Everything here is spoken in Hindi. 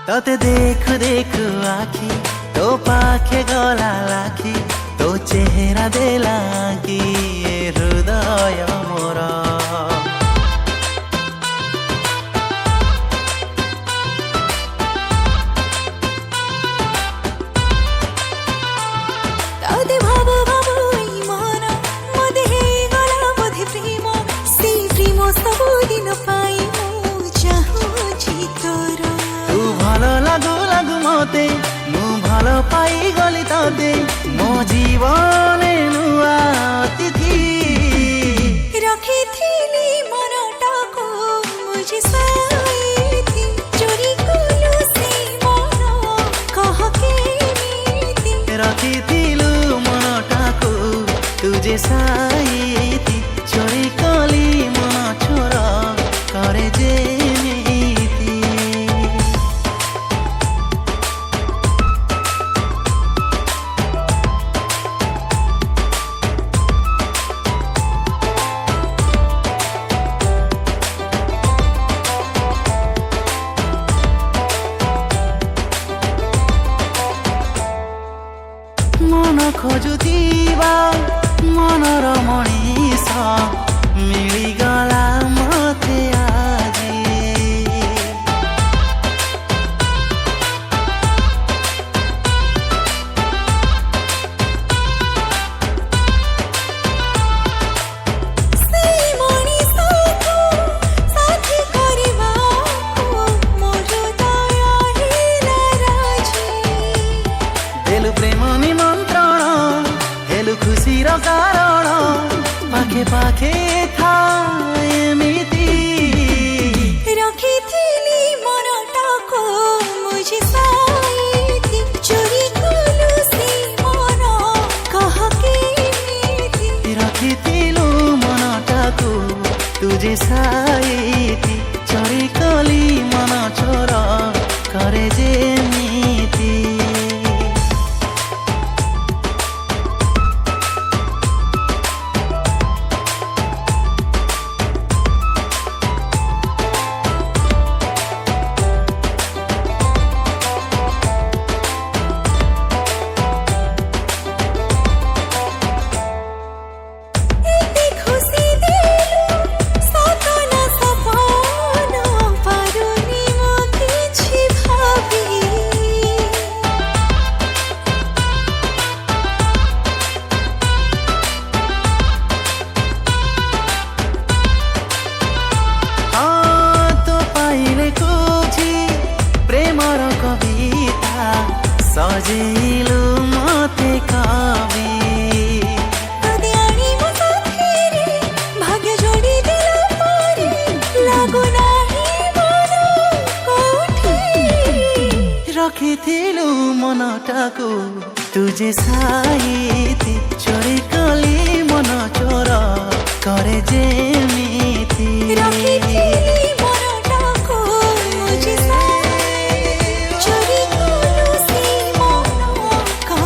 तोते देखु देखु आखि तो पाखे गला लाखि तो चेहरा देला कि ए हृदय मोरा तोते भाबु भाबु मन मते हे गला बोधे प्रेम से प्रेम सबु दिन पाई मु चाहूची तोर तू भलो लागु लागु मते मु भलो पाई गली तोते मो जीवने नुआ अतिथि रखिथिली मनटाको मुझे साईथि चोरी कलु से मन कहके नीति रखिथिलु मनटाको तुझे साईथि चोरी कली मन छोर करे जे मन खोजुथिबा मनर मणिष मिलिगला मते आजी से मणिषको साथी करिबाको मोर दया हेला राजी देलु प्रेम निमंत्रण हेलु खुशीर कारण पाखे पाखे थाए एमिति रखिथिली मनटाको मुझे साईथि चोरी कलु से मन कहके नीति रखिथिलु मनटाको तुझे साईथि चोरी कली मन छोर करे जेमिति एते खुशी देलु सपना सपना पारुनी म किछि भाबी तो पाइले कुछि प्रेमर कविता सजेलु मते कवि कदे आनी मो साथीरे भाग्य जोड़ी देला पारे लागु नाही मन कोठी रखिथिलु मनटाको तुझे साईथि चोरी कली